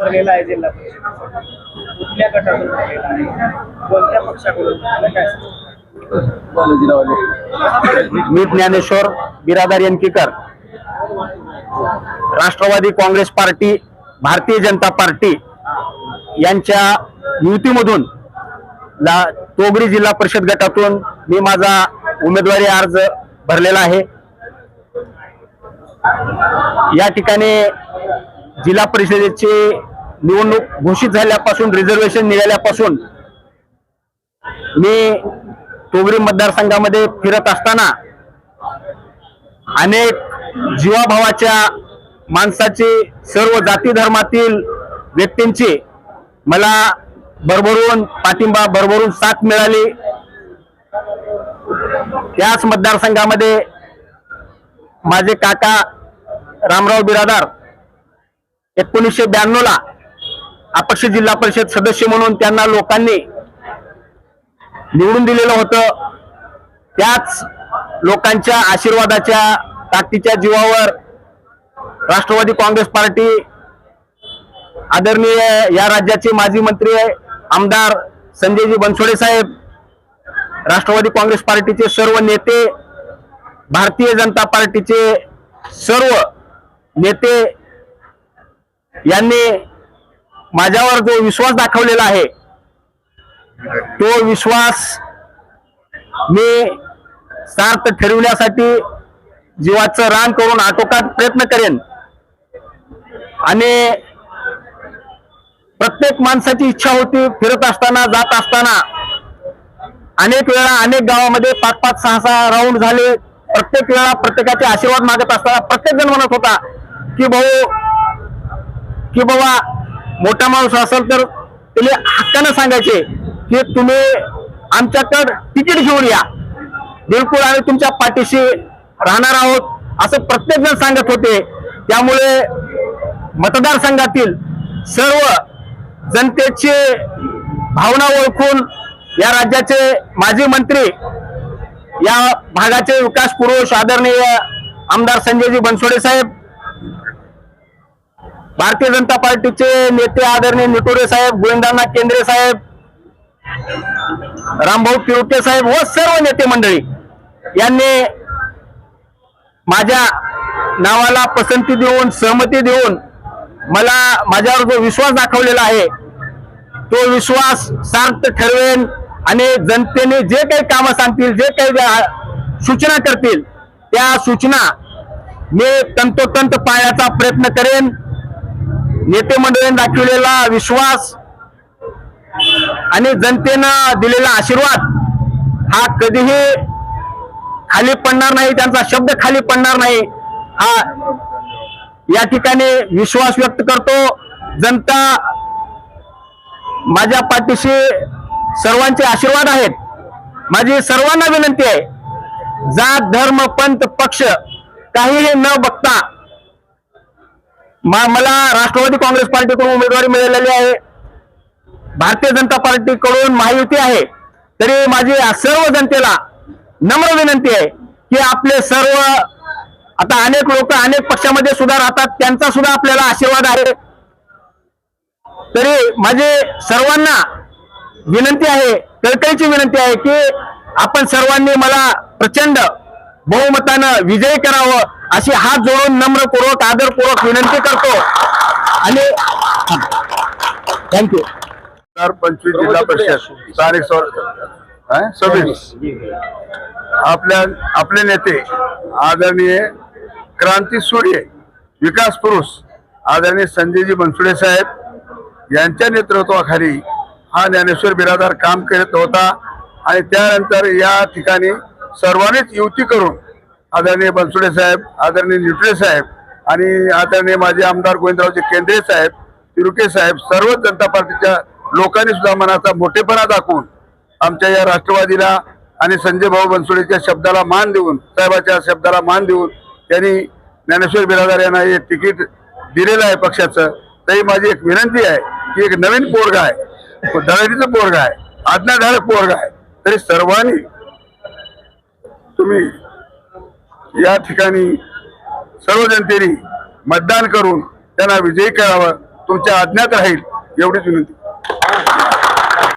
भरलेला आहे जिल्हा परिषदेचा? कुठल्या गटातून भरलेला आहे? कोणत्या पक्षाकडून मला काय सांगा? मी ज्ञानेश्वर बिरादार यनकीकर, राष्ट्रवादी काँग्रेस पार्टी, भारतीय जनता पार्टी यांच्या युतीमधून तोगरी जिल्हा परिषद गटातून मी माझा उमेदवारी अर्ज भरलेला आहे। या ठिकाणी जिल्हा परिषदेची निवडणूक घोषित झाल्यापासून, रिझर्वेशन निघाल्यापासून मी तोगरी मतदारसंघामध्ये फिरत असताना अनेक जीवाभावाच्या माणसाची, सर्व जाती धर्मातील व्यक्तींची मला भरभरून पाठिंबा, भरभरून साथ मिळाली। त्याच मतदारसंघामध्ये माझे काका रामराव बिरादार 1992 ला अपक्ष जिल्हा परिषद सदस्य म्हणून त्यांना लोकांनी निवडून दिलेलं होतं। त्याच लोकांच्या आशीर्वादाच्या, ताकदीच्या जीवावर राष्ट्रवादी काँग्रेस पार्टी, आदरणीय या राज्याचे माजी मंत्री आमदार संजयजी बनसोडे साहेब, राष्ट्रवादी काँग्रेस पार्टीचे सर्व नेते, भारतीय जनता पार्टीचे सर्व नेते यांनी माझ्यावर जो विश्वास दाखवलेला आहे, तो विश्वास मी सार्थ ठरविण्यासाठी जीवाचं रान करून आटोकाट प्रयत्न करेन। आणि प्रत्येक माणसाची इच्छा होती, फिरत असताना, जात असताना अनेक वेळा अनेक गावामध्ये 5-5, 6-6 राऊंड झाले। प्रत्येक वेळा प्रत्येकाचे आशीर्वाद मागत असताना प्रत्येक जण म्हणत होता की बाबा मोठा माणूस असेल तर त्याला हक्कानं सांगायचे की तुम्ही आमच्याकडे तिकीट घेऊन या, बिलकुल आम्ही तुमच्या पाठीशी राहणार आहोत, असं प्रत्येक जण सांगत होते। त्यामुळे मतदारसंघातील सर्व जनतेची भावना ओळखून या राज्याचे माजी मंत्री, या भागाचे विकास पुरुष आदरणीय आमदार संजयजी बनसोडे साहेब, भारतीय जनता पार्टीचे नेते आदरणीय निटोरे साहेब, गोविंदांना केंद्रे साहेब, रामभाऊ तिरुटे साहेब व सर्व नेते मंडळी यांनी माझ्या नावाला पसंती देऊन, सहमती देऊन मला माझ्यावर जो विश्वास दाखवलेला आहे, तो विश्वास सार्थ ठरवेन आणि जनतेने जे काही कामं सांगतील, जे काही सूचना करतील, त्या सूचना मी तंतोतंत पाळण्याचा प्रयत्न करेन। नेते मंडळींनी दाखवलेला विश्वास आणि जनतेनं दिलेला आशीर्वाद हा कधीही खाली पडणार नाही, त्यांचा शब्द खाली पडणार नाही, हा या ठिकाणी विश्वास व्यक्त करतो। जनता माझ्या पाठीशी सर्वांचे आशीर्वाद आहेत। माझी सर्वांना विनंती आहे, जात, धर्म, पंथ, पक्ष काहीही न बघता मला राष्ट्रवादी काँग्रेस पार्टीकडून उमेदवारी मिळालेली आहे, भारतीय जनता पार्टीकडून महायुती आहे, तरी माझी सर्व जनतेला नम्र विनंती आहे की आपले सर्व, आता अनेक लोक अनेक पक्षामध्ये सुद्धा राहतात, त्यांचा सुद्धा आपल्याला आशीर्वाद आहे, तरी माझे सर्वांना विनंती आहे, कळकळीची विनंती आहे की आपण सर्वांनी मला प्रचंड बहुमतानं विजयी करावं, अशी हात जोडून नम्रपूर्वक, आदरपूर्वक विनंती करतो। आणि थँक्यू। 25 जिल्हा परिषद स्थानिक 26 आपले नेते आदरणीय क्रांती सूर्य, विकास पुरुष आदरणीय संजयजी बनसोडे साहेब यांच्या नेतृत्वाखाली हा ज्ञानेश्वर बिरादार काम करत होता। आणि त्यानंतर या ठिकाणी सर्वांनीच युती करून आदरणीय बनसोडे साहेब, आदरणीय निटोरे साहेब आणि आदरणीय माजी आमदार गोविंदरावजी केंद्रे साहेब, तिरुके साहेब, सर्व जनता पार्टीच्या लोकांनी सुद्धा मनाचा मोठेपणा दाखवून आमच्या या राष्ट्रवादीला आणि संजय भाऊ बनसोडेच्या शब्दाला मान देऊन, साहेबाच्या शब्दाला मान देऊन त्यांनी ज्ञानेश्वर बिरादार यांना हे तिकीट दिलेलं आहे पक्षाचं। तरी माझी एक विनंती आहे की एक नवीन पोरगा आहे, दळणीचं पोरगा आहे, आज्ञाधारक पोरगा आहे, तरी सर्वांनी तुम्ही या ठिकाणी सर्व जनतेने मतदान करून त्यांना विजयी करावं तुमच्या आज्ञात राहील एवढीच विनंती.